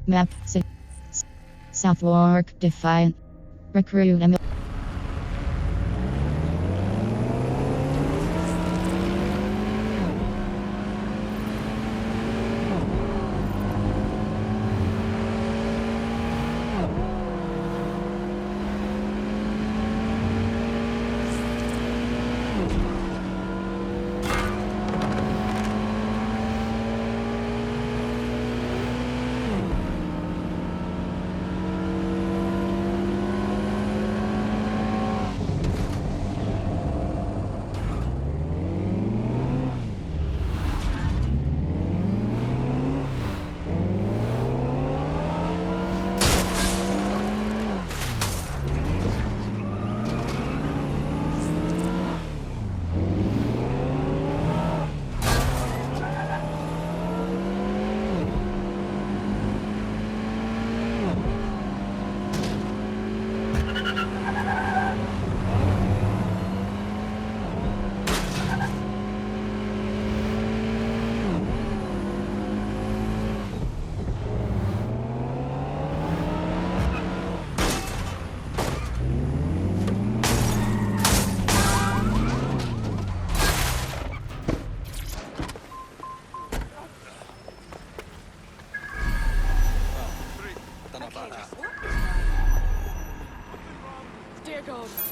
Map. Southwark. Defiant. Recruit.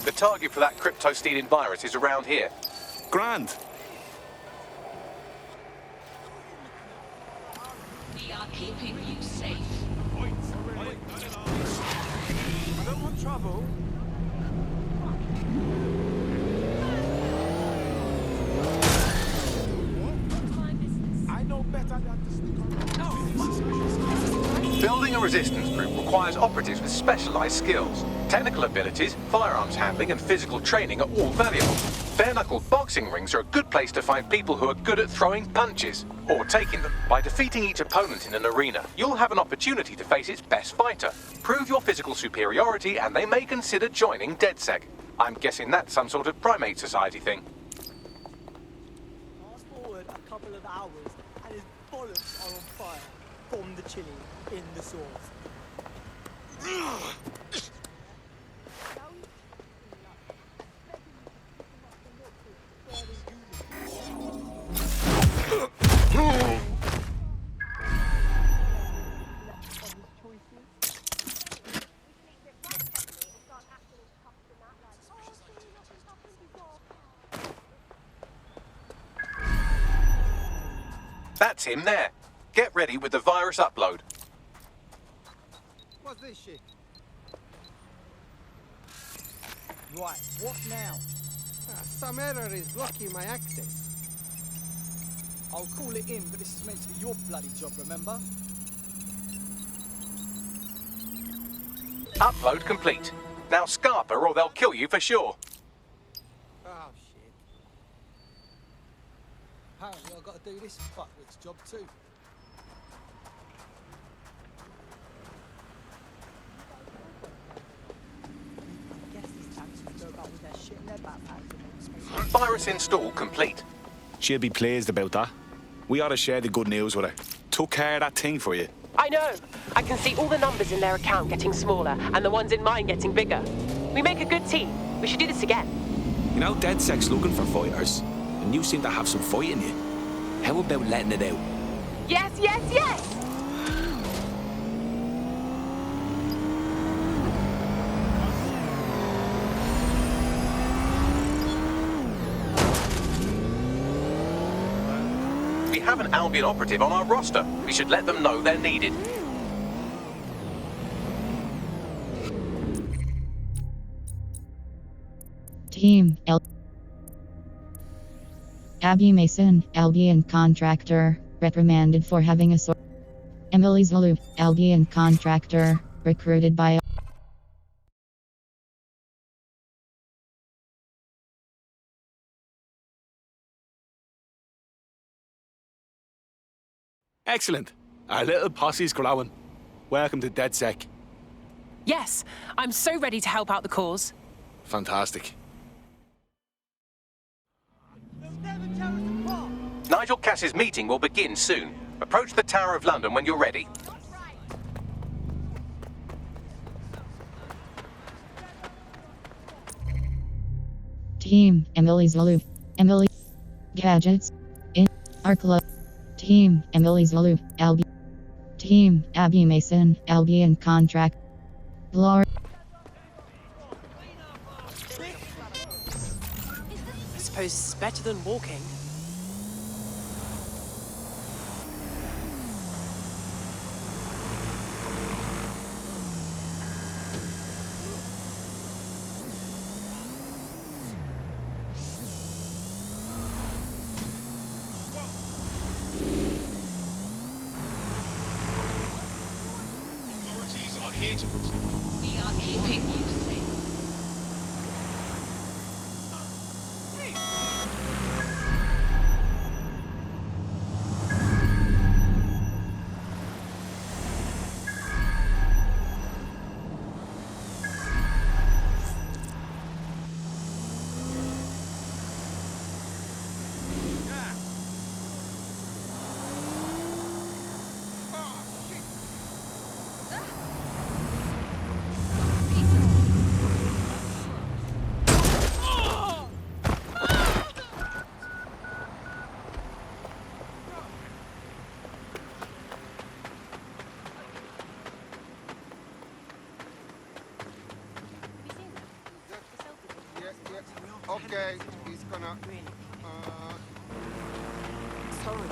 The target for that crypto-stealing virus is around here. Grand. We are keeping you safe. I don't want trouble. I know better than to sneak on. Building a resistance group requires operatives with specialized skills. Technical abilities, firearms handling, and physical training are all valuable. Bare-knuckle boxing rings are a good place to find people who are good at throwing punches, or taking them. By defeating each opponent in an arena, you'll have an opportunity to face its best fighter. Prove your physical superiority, and they may consider joining DedSec. I'm guessing that's some sort of primate society thing. Fast forward a couple of hours, and his bollocks are on fire from the chili in the sauce. That's him there. Get ready with the virus upload. What's this shit? Right, what now? Some error is blocking my access. I'll call it in, but this is meant to be your bloody job, remember? Upload complete. Now Scarper or they'll kill you for sure. Oh shit. Apparently I've got to do this fuckwit's job too. I guess these tanks will go about with their shit in their backpacks and then Virus install complete. She'll be pleased about that. We ought to share the good news with her. Took care of that thing for you. I know. I can see all the numbers in their account getting smaller and the ones in mine getting bigger. We make a good team. We should do this again. You know, DedSec's looking for fighters, and you seem to have some fight in you. How about letting it out? Yes, yes, yes! We have an Albion operative on our roster. We should let them know they're needed. Team Abby Mason, Albion contractor, reprimanded for having a sword. Emily Zulu, Albion contractor, recruited by Excellent. Our little posse's growing. Welcome to DedSec. Yes, I'm so ready to help out the cause. Fantastic. they'll never tear us apart. Nigel Cass's meeting will begin soon. Approach the Tower of London when you're ready. Team Emily Zulu. Emily. Gadgets. In. Arkla. Team Emily Zulu. Albi. Team Abby Mason. Albion contract. Glory. I suppose it's better than walking. We are keeping you safe. Okay, he's gonna. Sorry.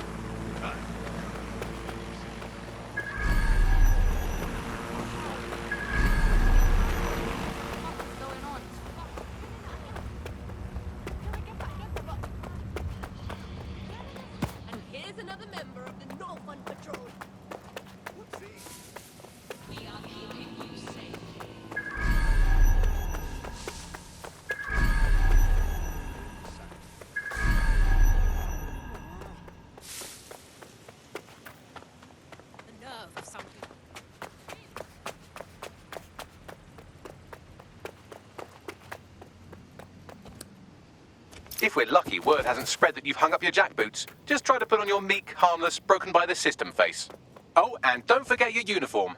And here's another member of the Northern Patrol. We are keeping you safe. The nerve of some people. If we're lucky, word hasn't spread that you've hung up your jackboots. Just try to put on your meek, harmless, broken by the system face. Oh, and don't forget your uniform.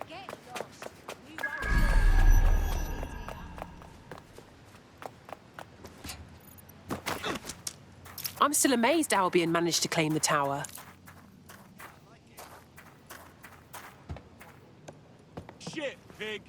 Get lost. We won't shit here. I'm still amazed Albion managed to claim the tower. Shit, pig.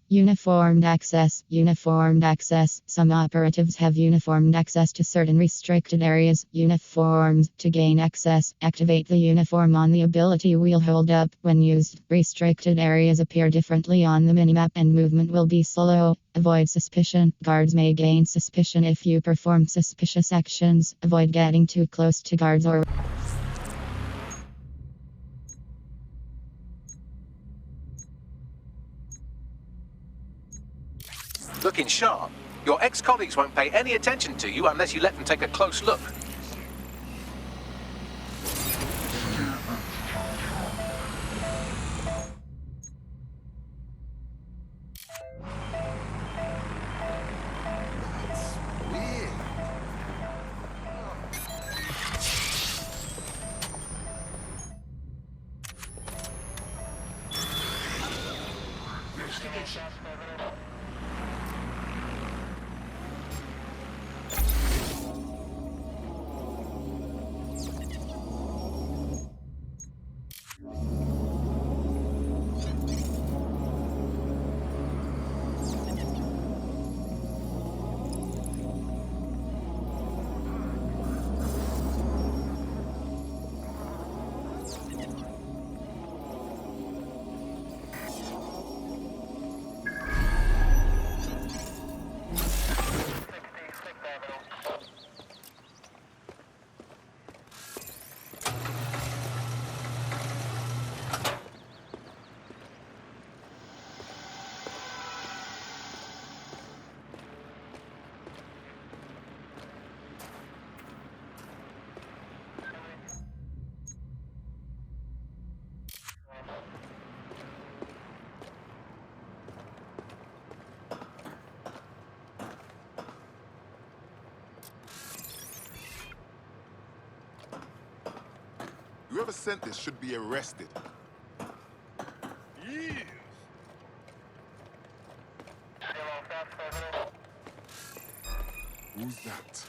Uniformed access. Uniformed access. Some operatives have uniformed access to certain restricted areas. Uniforms. To gain access, activate the uniform on the ability wheel. Hold up when used. Restricted areas appear differently on the minimap and movement will be slow. Avoid suspicion. Guards may gain suspicion if you perform suspicious actions. Avoid getting too close to guards or Looking sharp. Your ex-colleagues won't pay any attention to you unless you let them take a close look. Whoever sent this should be arrested. Who's that?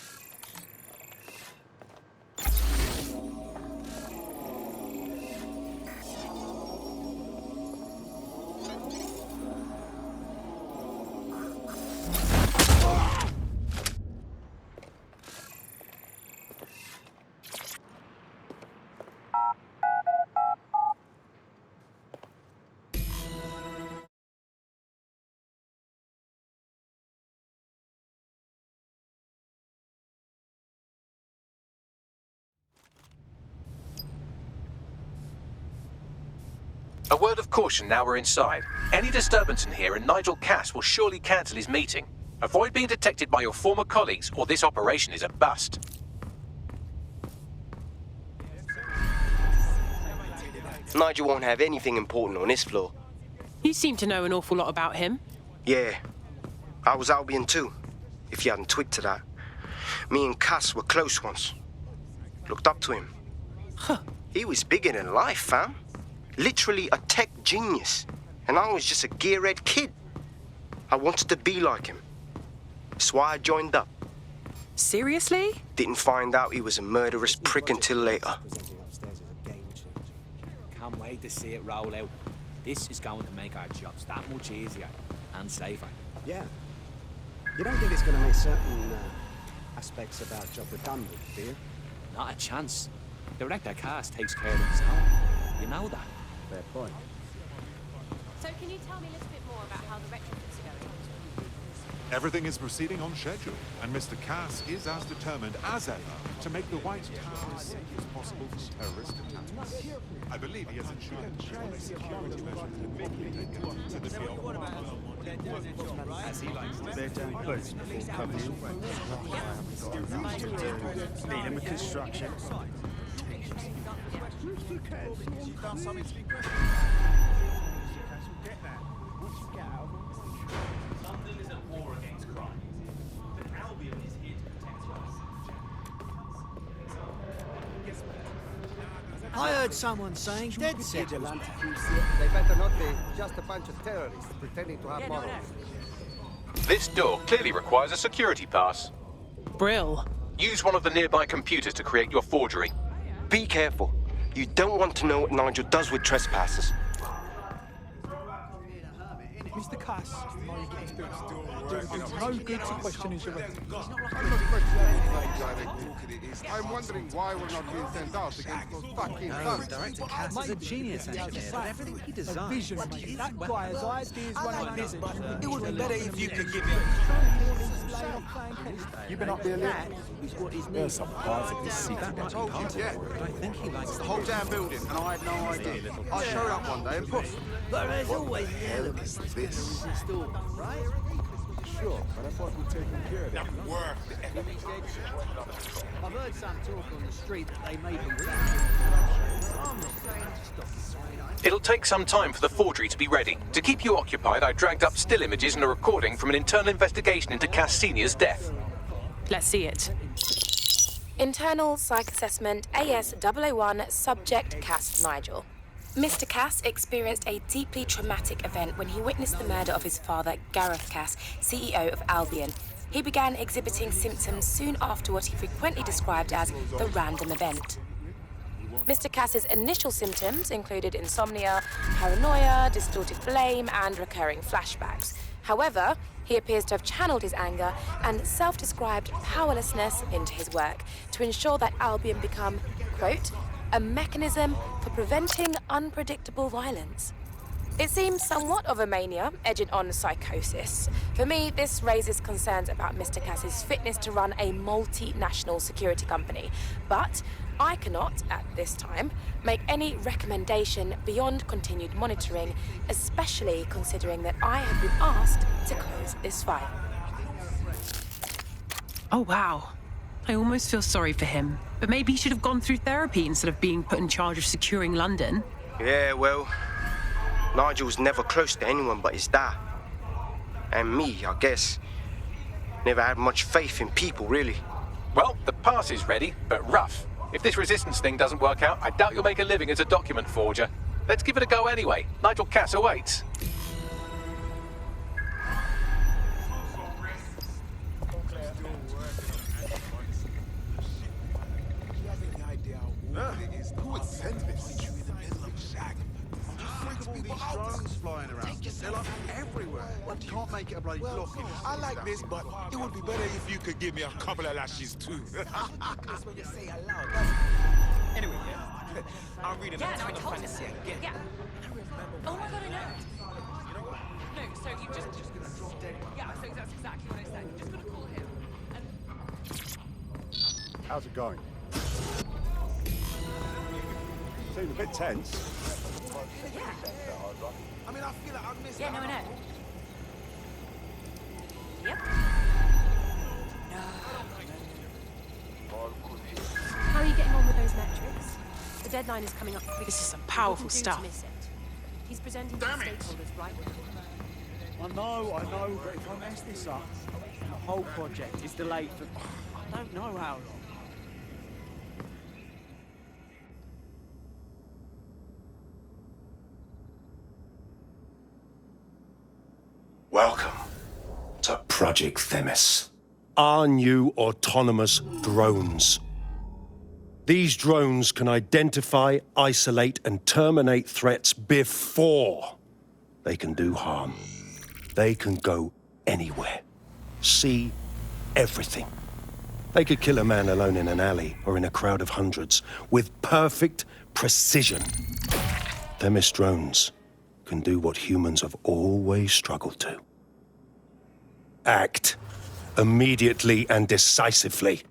A word of caution now we're inside. Any disturbance in here and Nigel Cass will surely cancel his meeting. Avoid being detected by your former colleagues or this operation is a bust. Nigel won't have anything important on this floor. You seem to know an awful lot about him. Yeah, I was Albion too, if you hadn't twigged to that. Me and Cass were close once. Looked up to him. Huh. He was bigger than life, fam. Literally a tech genius. And I was just a gearhead kid. I wanted to be like him. That's why I joined up. Seriously? Didn't find out he was a murderous prick until later. Can't wait to see it roll out. This is going to make our jobs that much easier and safer. Yeah. You don't think it's going to make certain aspects of our job redundant, do you? Not a chance. Director Cass takes care of his own. You know that. Fair point. So can you tell me a little bit more about how the retrofits are going? Everything is proceeding on schedule, and Mr. Cass is as determined as ever to make the White Tower as safe as possible for terrorist attacks. I believe he has ensured that security measures have been taken to the field. As he likes to. They're doing boots before coming in. Need them with construction. London is at war against crime, but Albion is here to protect us. I heard someone saying dead set. They better not be just a bunch of terrorists pretending to have morals. This door clearly requires a security pass. Brill. Use one of the nearby computers to create your forgery. Be careful. You don't want to know what Nigel does with trespassers. Mr. Cass, no good to question his arrest. I'm not questioning directly. I'm wondering why we're not being sent out against those fucking thugs. Director Cass is a genius engineer, but everything he designs... A vision, mate. That guy has ideas running business. It would be better if you could give him... You've been up there lately? Is what is There's some parts of this secret. I told you, yeah. I think he likes The whole damn building, and I had no idea. I showed up one day and poof. But there's always the hell element is of this? installed, right? Sure, but I thought we'd taken care of it. I've heard some talk on the street that they may be I'm not saying stop. It'll take some time for the forgery to be ready. To keep you occupied, I dragged up still images and a recording from an internal investigation into Cass Senior's death. Let's see it. Internal Psych Assessment AS001 Subject Cass Nigel. Mr. Cass experienced a deeply traumatic event when he witnessed the murder of his father, Gareth Cass, CEO of Albion. He began exhibiting symptoms soon after what he frequently described as the random event. Mr. Cass's initial symptoms included insomnia, paranoia, distorted blame, and recurring flashbacks. However, he appears to have channeled his anger and self-described powerlessness into his work to ensure that Albion become, quote, a mechanism for preventing unpredictable violence. It seems somewhat of a mania, edging on psychosis. For me, this raises concerns about Mr. Cass's fitness to run a multinational security company. But I cannot, at this time, make any recommendation beyond continued monitoring, especially considering that I have been asked to close this file. Oh, wow. I almost feel sorry for him. But maybe he should have gone through therapy instead of being put in charge of securing London. Yeah, well, Nigel's never close to anyone but his dad. And me, I guess. Never had much faith in people, really. Well, the pass is ready, but rough. If this resistance thing doesn't work out, I doubt you'll make a living as a document forger. Let's give it a go anyway. Nigel Cass awaits. Who would send this? All these drones flying around. They're like everywhere. Can't make it a bloody block in. I like this, but it would be better if you could give me a couple of lashes too. That's what you say aloud. Anyway, yeah. I'm reading Yeah, a no, I ton of told you. fantasy again. Yeah. Oh my god, I know. No, so you just yeah, so that's exactly what I said. You're just gonna call him. And How's it going? Seems a bit tense. yeah. I mean, I feel like I've missed Yeah, no, I know. Yep. How are you getting on with those metrics? The deadline is coming up. This is some powerful stuff. He's presenting to the stakeholders right now. I know, but if I mess this up, the whole project is delayed for I don't know how long. Welcome to Project Themis. Our new autonomous drones. These drones can identify, isolate, and terminate threats before they can do harm. They can go anywhere, see everything. They could kill a man alone in an alley or in a crowd of hundreds with perfect precision. Themis drones can do what humans have always struggled to. Act immediately and decisively.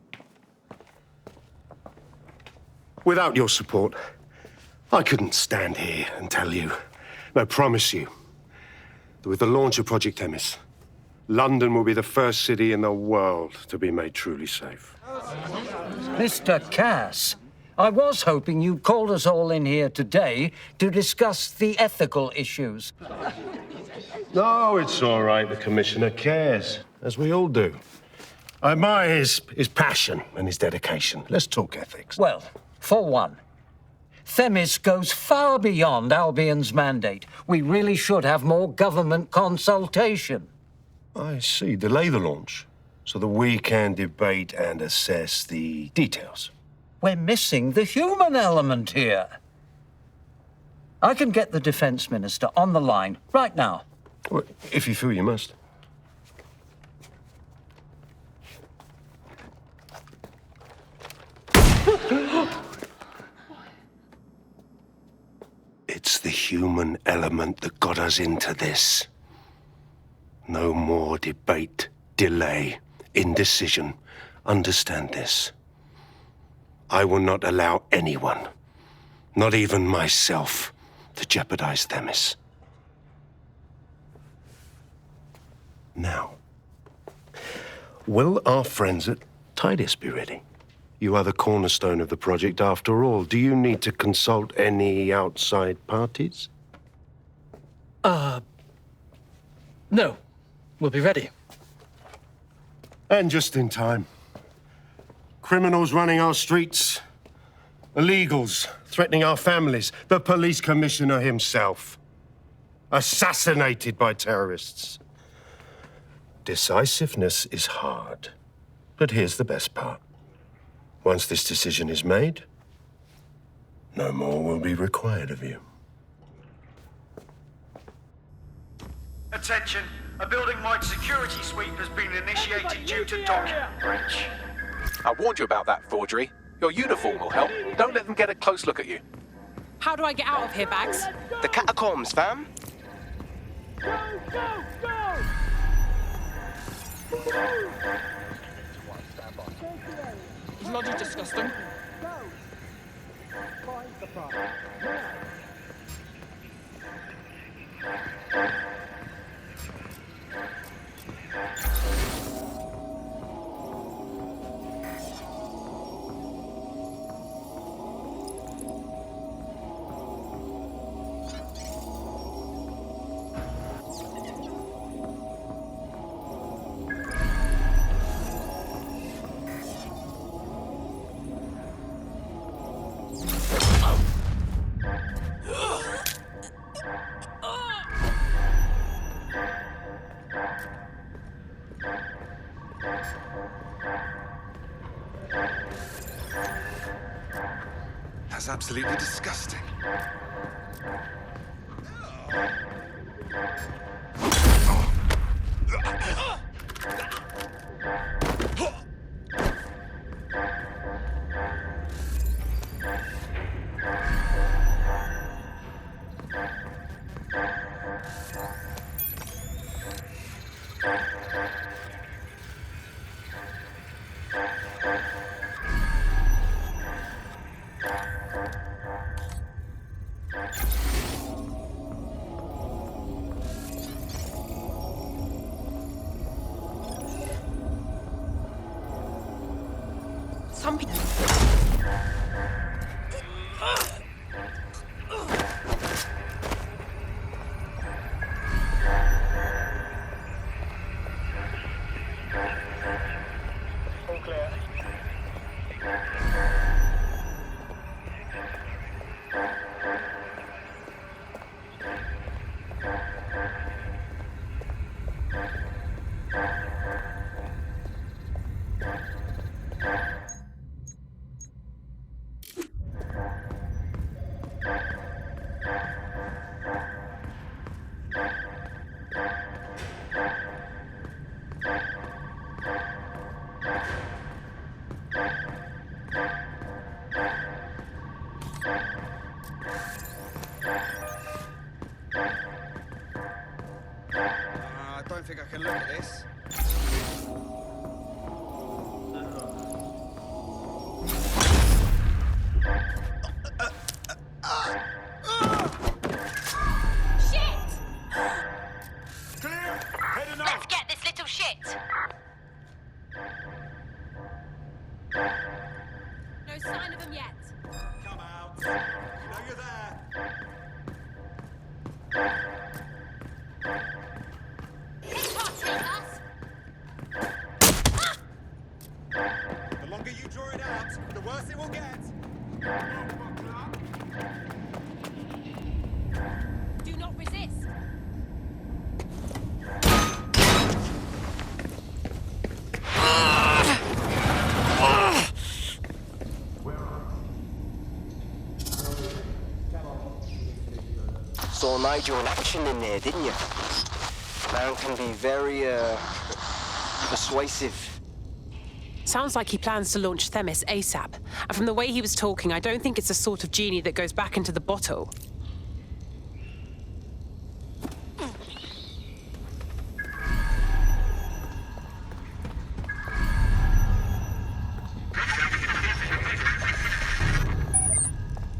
Without your support, I couldn't stand here and tell you, I promise you, that with the launch of Project Themis, London will be the first city in the world to be made truly safe. Mr. Cass, I was hoping you'd called us all in here today to discuss the ethical issues. No, it's all right. The Commissioner cares, as we all do. I admire his passion and his dedication. Let's talk ethics. Well, for one, Themis goes far beyond Albion's mandate. We really should have more government consultation. I see. Delay the launch so that we can debate and assess the details. We're missing the human element here. I can get the Defense Minister on the line right now. Well, if you feel you must. It's the human element that got us into this. No more debate, delay, indecision. Understand this. I will not allow anyone, not even myself, to jeopardize Themis. Now, will our friends at Titus be ready? You are the cornerstone of the project after all. Do you need to consult any outside parties? No. We'll be ready. And just in time. Criminals running our streets, illegals threatening our families, the police commissioner himself, assassinated by terrorists. Decisiveness is hard, but here's the best part. Once this decision is made, no more will be required of you. Attention, a building-wide security sweep has been initiated due to document breach. I warned you about that forgery. Your uniform will help. Don't let them get a close look at you. How do I get out of here, Bags? The catacombs, fam. Is Lodger disgusting? That's absolutely disgusting. Some people... All clear. I don't think I can look at this. Let's get this little shit. No sign of him yet. Come out. You know you're there. He can't take us. The longer you draw it out, the worse it will get. Do not resist. Saw Nigel in action in there, didn't you? Man can be very, persuasive. Sounds like he plans to launch Themis ASAP. And from the way he was talking, I don't think it's the sort of genie that goes back into the bottle.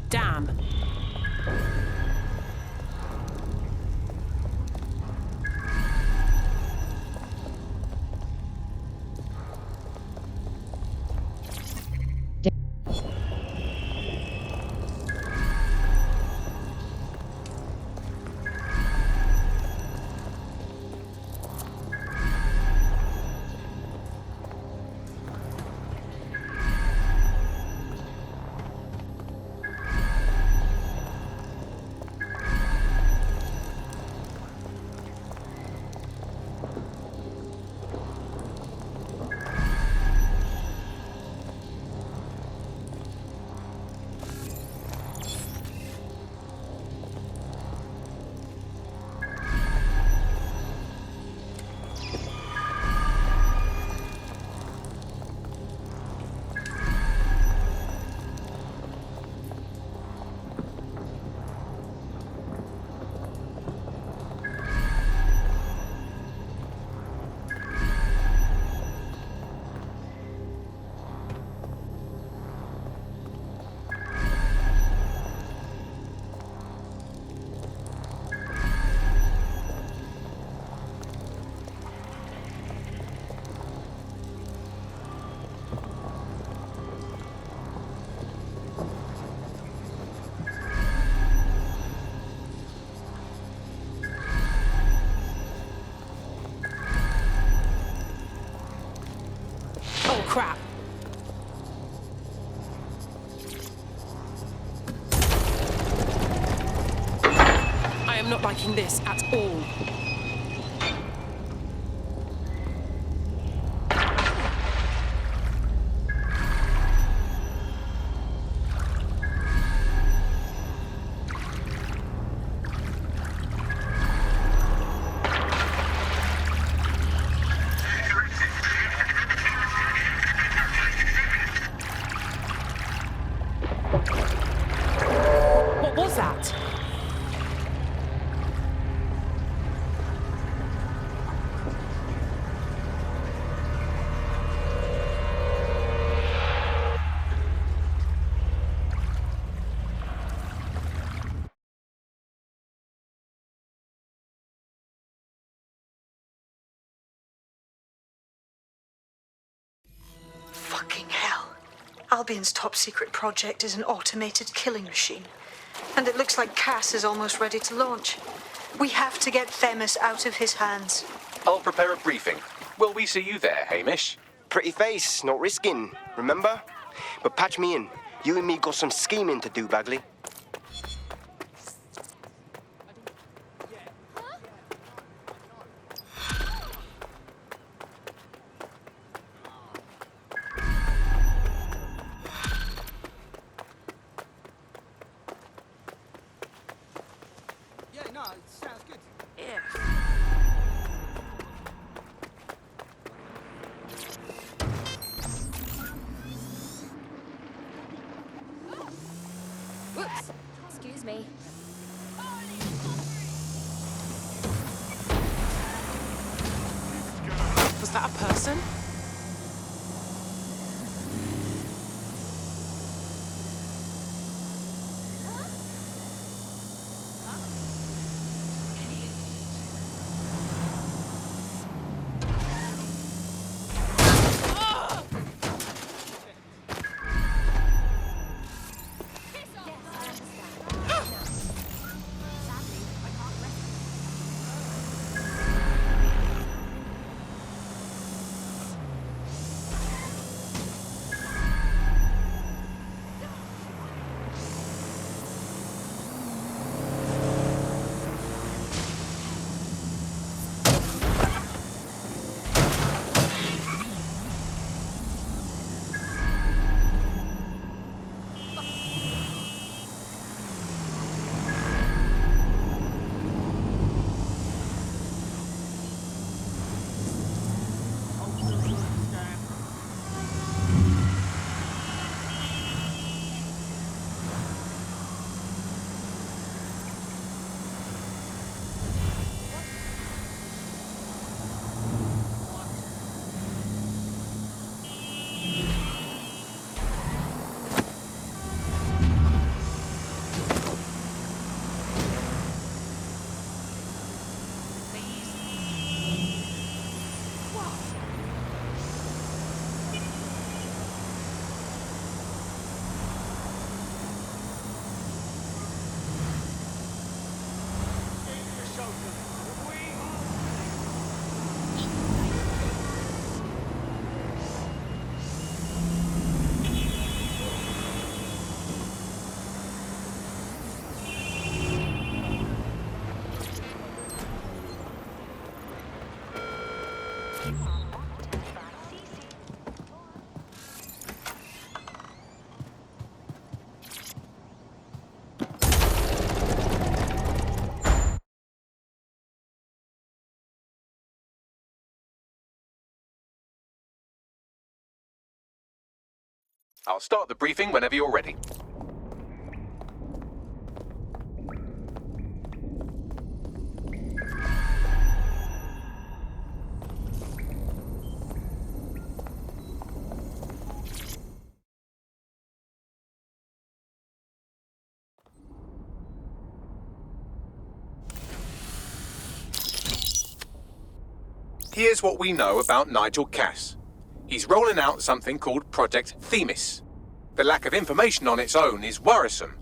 Damn. Oh, crap. I am not liking this at all. Albion's top secret project is an automated killing machine. And it looks like Cass is almost ready to launch. We have to get Themis out of his hands. I'll prepare a briefing. Will we see you there, Hamish? Pretty face, not risking, remember? But patch me in. You and me got some scheming to do, Bagley. Yeah, no, it sounds good. Yeah. Whoops. Excuse me. Was that a person? I'll start the briefing whenever you're ready. Here's what we know about Nigel Cass. He's rolling out something called Project Themis. The lack of information on its own is worrisome,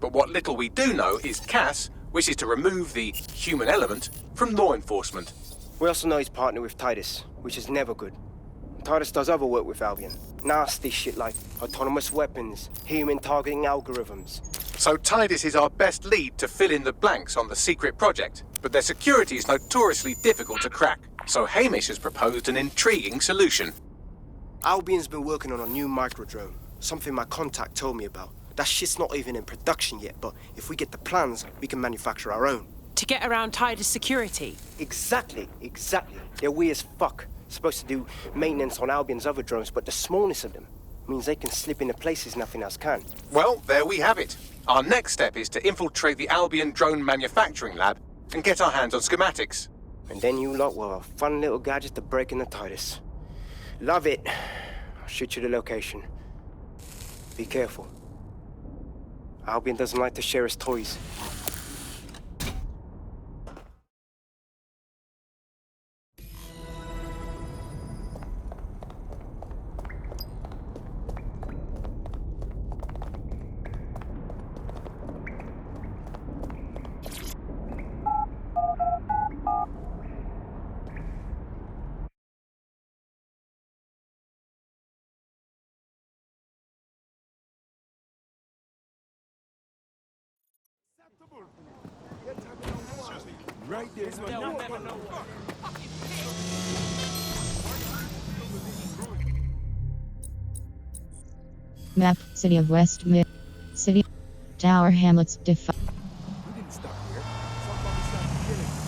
but what little we do know is Cass wishes to remove the human element from law enforcement. We also know he's partnered with Titus, which is never good. Titus does other work with Albion. Nasty shit like autonomous weapons, human targeting algorithms. So Titus is our best lead to fill in the blanks on the secret project, but their security is notoriously difficult to crack. So Hamish has proposed an intriguing solution. Albion's been working on a new microdrone, something my contact told me about. That shit's not even in production yet, but if we get the plans, we can manufacture our own. To get around Titus security? Exactly. They're weird as fuck. Supposed to do maintenance on Albion's other drones, but the smallness of them means they can slip into places nothing else can. Well, there we have it. Our next step is to infiltrate the Albion drone manufacturing lab and get our hands on schematics. And then you lot will have a fun little gadget to break in the Titus. Love it. I'll shoot you the location. Be careful. Albion doesn't like to share his toys. Right there. Map, City of West Mid. City. Tower Hamlets defined. We didn't stop here. Somebody started killing.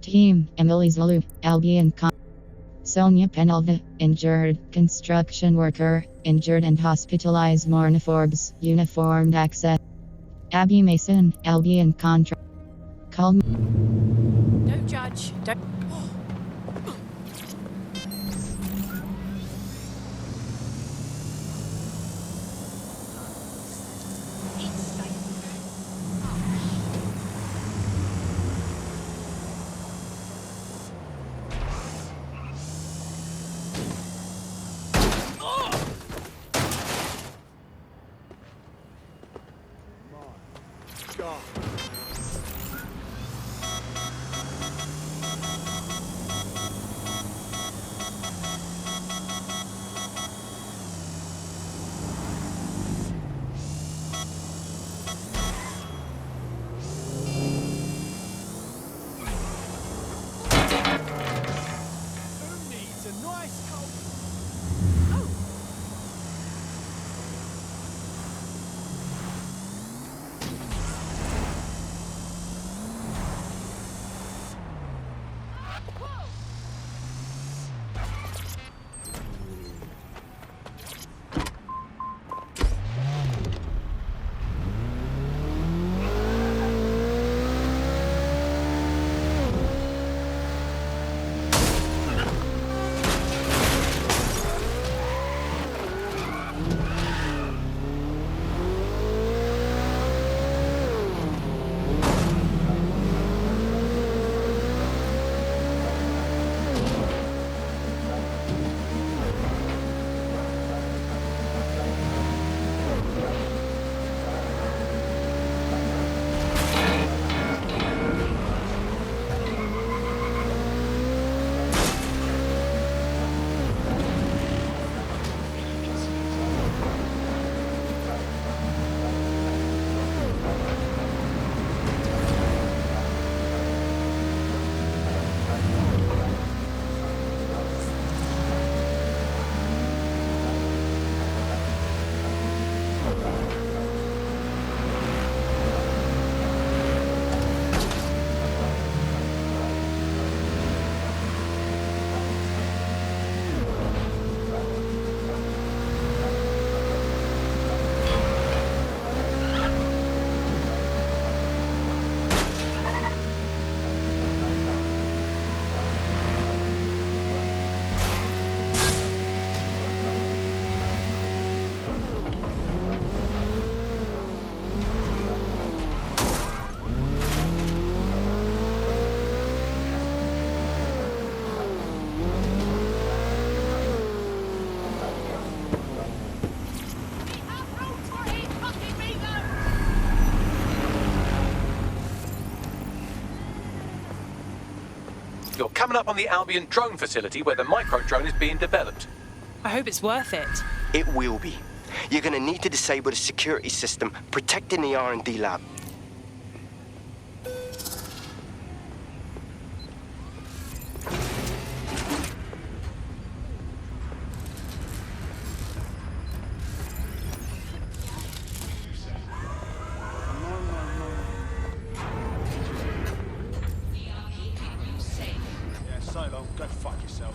Team, Emily Zulu, Albion Sonia Penalva, injured, construction worker, injured and hospitalized Morna Forbes, uniformed access. Abby Mason, Albion contract. Call me. Don't judge. Don't. You're coming up on the Albion drone facility where the micro drone is being developed. I hope it's worth it. It will be. You're gonna need to disable the security system protecting the R&D lab. Silo, go fuck yourself.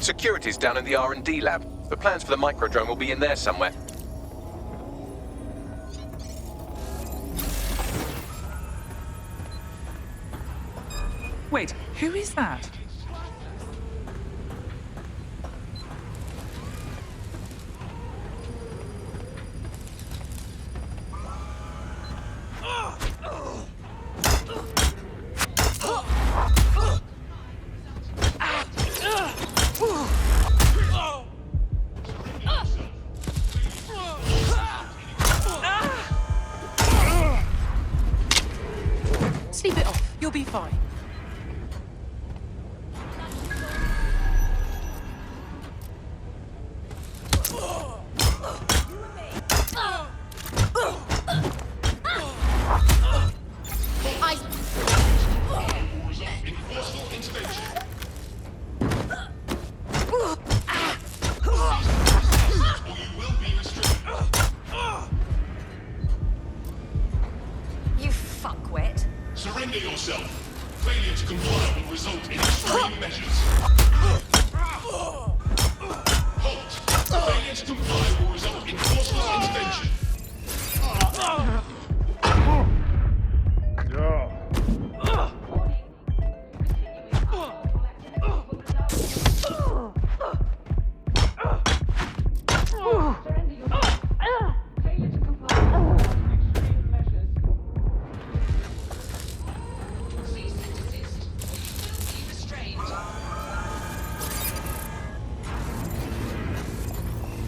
Security's down in the R&D lab. The plans for the microdrone will be in there somewhere. Wait, who is that? Sleep it off. You'll be fine. You fuckwit. Surrender yourself. Failure to comply will result in extreme measures. Halt. Failure to comply will result in forceless intervention.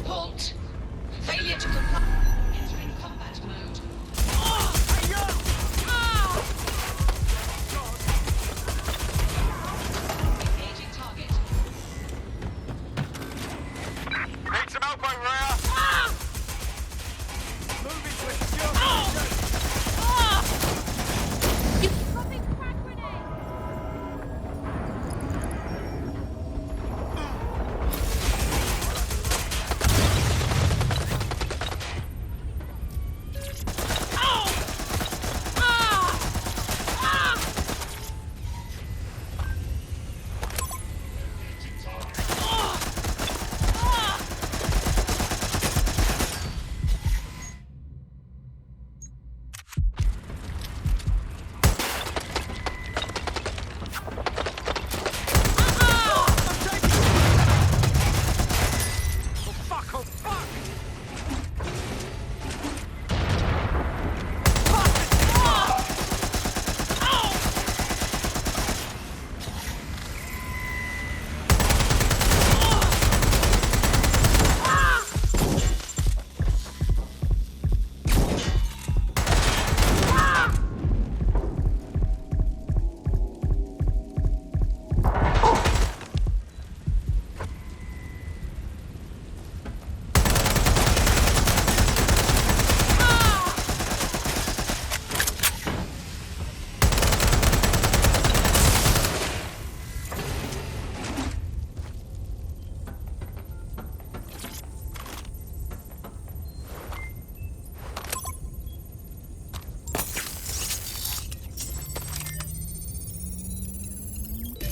Halt! Failure to comply. Entering combat mode. Engaging target. Need some help over here? Moving to a secure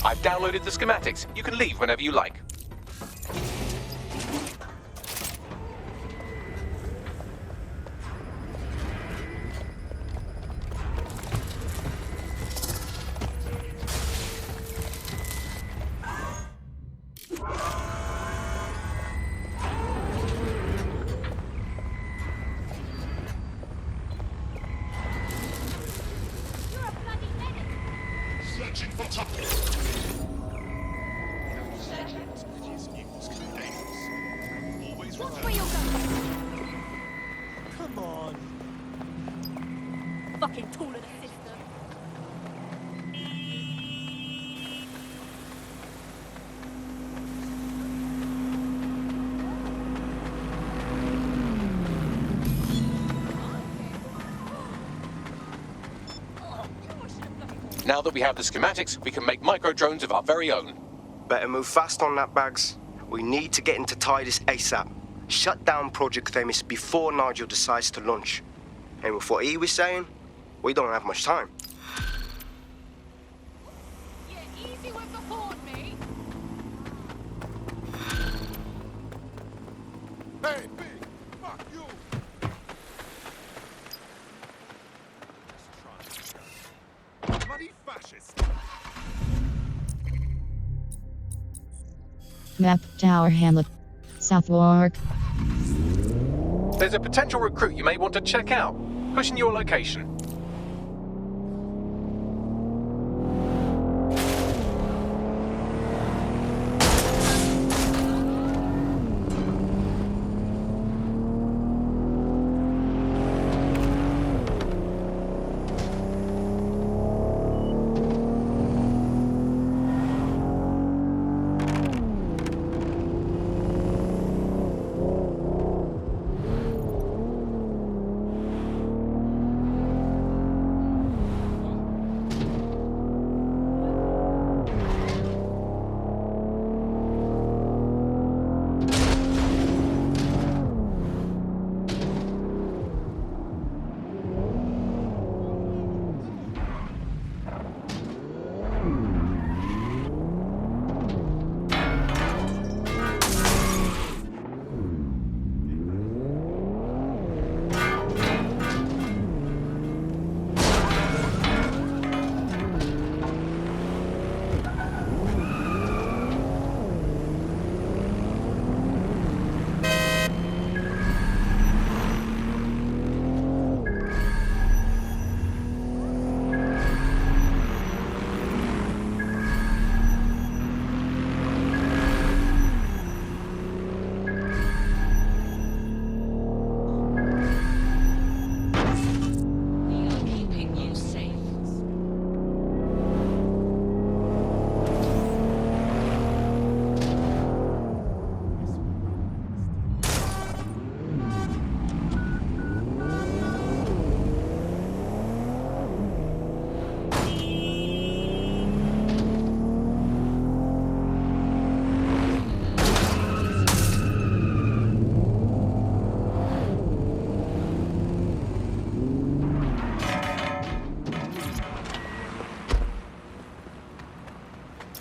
I've downloaded the schematics. You can leave whenever you like. Searching for top. Watch where you're going. Come on. Fucking tool of the system. Now that we have the schematics, we can make micro-drones of our very own. Better move fast on that, Bags. We need to get into Titus ASAP. Shut down Project Themis before Nigel decides to launch. And with what he was saying, we don't have much time. Yeah, easy with the horn, mate. Map, Tower Hamlet. Southwark. There's a potential recruit you may want to check out. Pushing your location.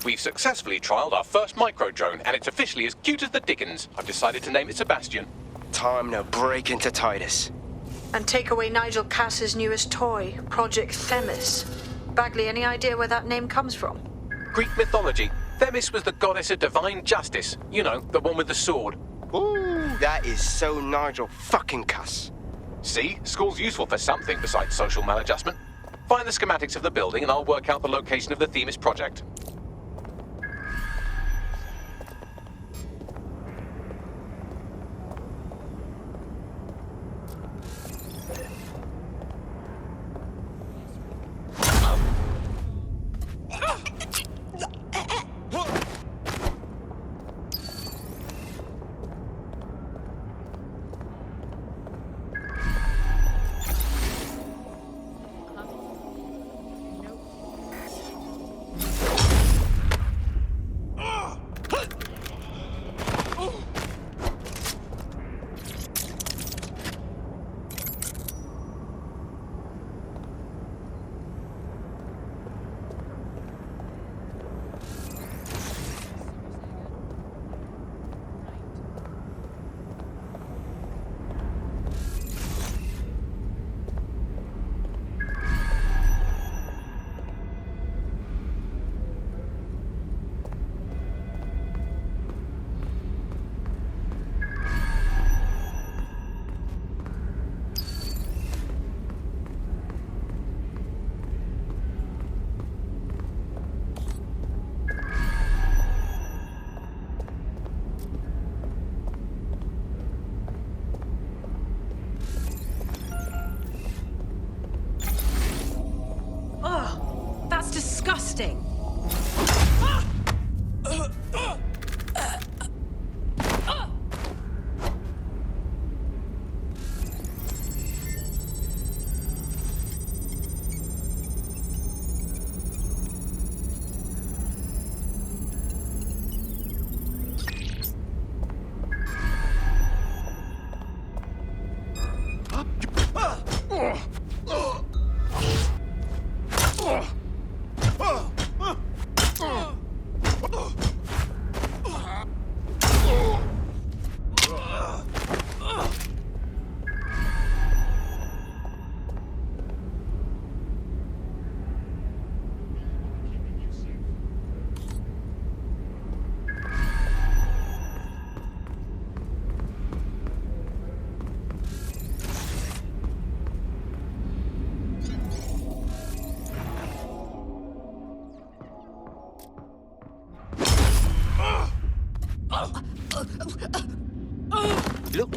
We've successfully trialled our first micro-drone, and it's officially as cute as the dickens. I've decided to name it Sebastian. Time to break into Titus. And take away Nigel Cass's newest toy, Project Themis. Bagley, any idea where that name comes from? Greek mythology. Themis was the goddess of divine justice. You know, the one with the sword. Ooh, that is so Nigel fucking Cass. See? School's useful for something besides social maladjustment. Find the schematics of the building and I'll work out the location of the Themis project. That's disgusting.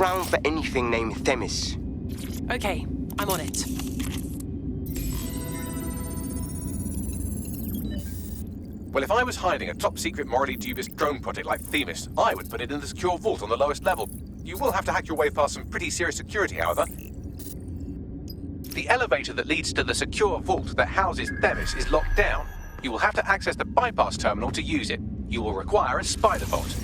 ground for anything named Themis. Okay, I'm on it. Well, if I was hiding a top-secret, morally dubious drone project like Themis, I would put it in the secure vault on the lowest level. You will have to hack your way past some pretty serious security, however. The elevator that leads to the secure vault that houses Themis is locked down. You will have to access the bypass terminal to use it. You will require a spider bot.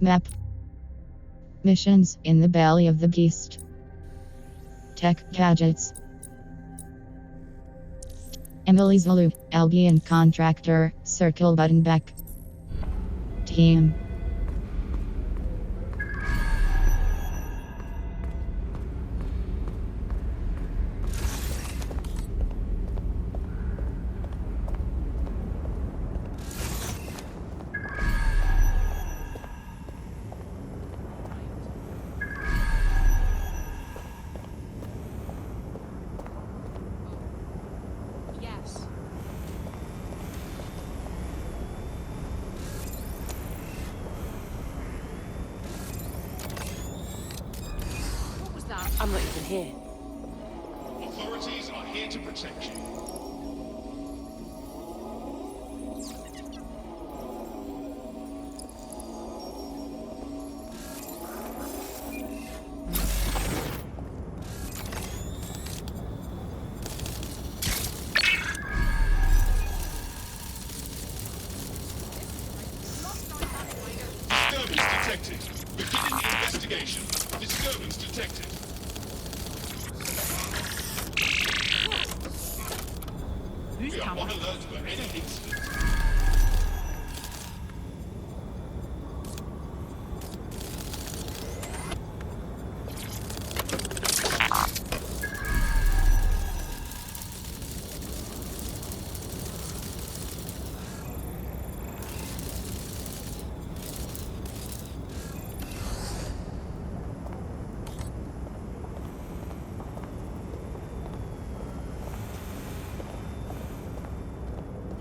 Map. Missions in the belly of the beast. Tech gadgets. Emily Zulu, Albion contractor, circle button back. Team. Yes. What was that? I'm not even here. Authorities are here to protect you. Disturbance detected. Beginning investigation. Disturbance detected. We are on alert for any incident.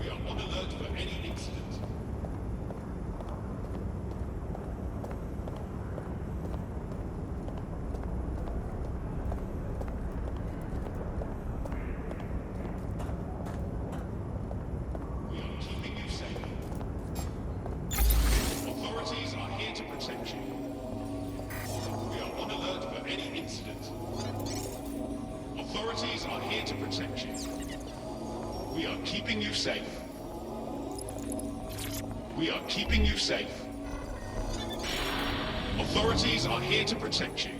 We are on alert for any incident. We are keeping you safe. Authorities are here to protect you. We are on alert for any incident. Authorities are here to protect you. We are keeping you safe. We are keeping you safe. Authorities are here to protect you.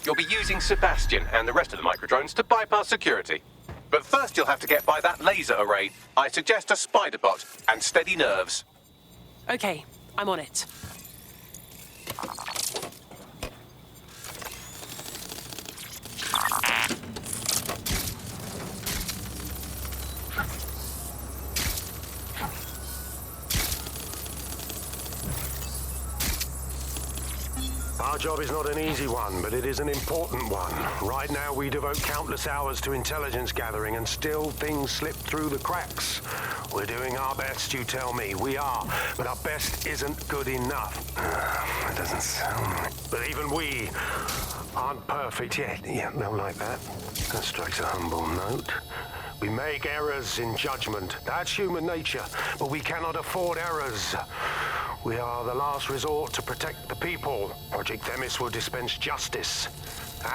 You'll be using Sebastian and the rest of the microdrones to bypass security. But first you'll have to get by that laser array. I suggest a spider bot and steady nerves. Okay, I'm on it. Our job is not an easy one, but it is an important one. Right now, we devote countless hours to intelligence gathering, and still things slip through the cracks. We're doing our best, you tell me. We are, but our best isn't good enough. It doesn't sound... But even we aren't perfect yet. Yeah, they'll like that. That strikes a humble note. We make errors in judgment. That's human nature, but we cannot afford errors. We are the last resort to protect the people. Project Themis will dispense justice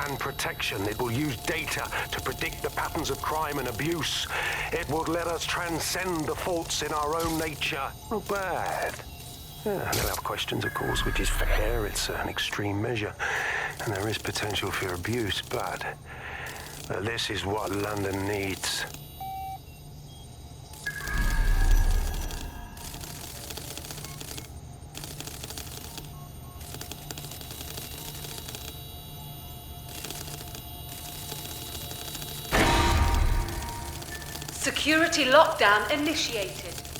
and protection. It will use data to predict the patterns of crime and abuse. It would let us transcend the faults in our own nature. Not bad. Yeah, they'll have questions, of course, which is fair. It's an extreme measure, and there is potential for abuse, but this is what London needs. Security lockdown initiated.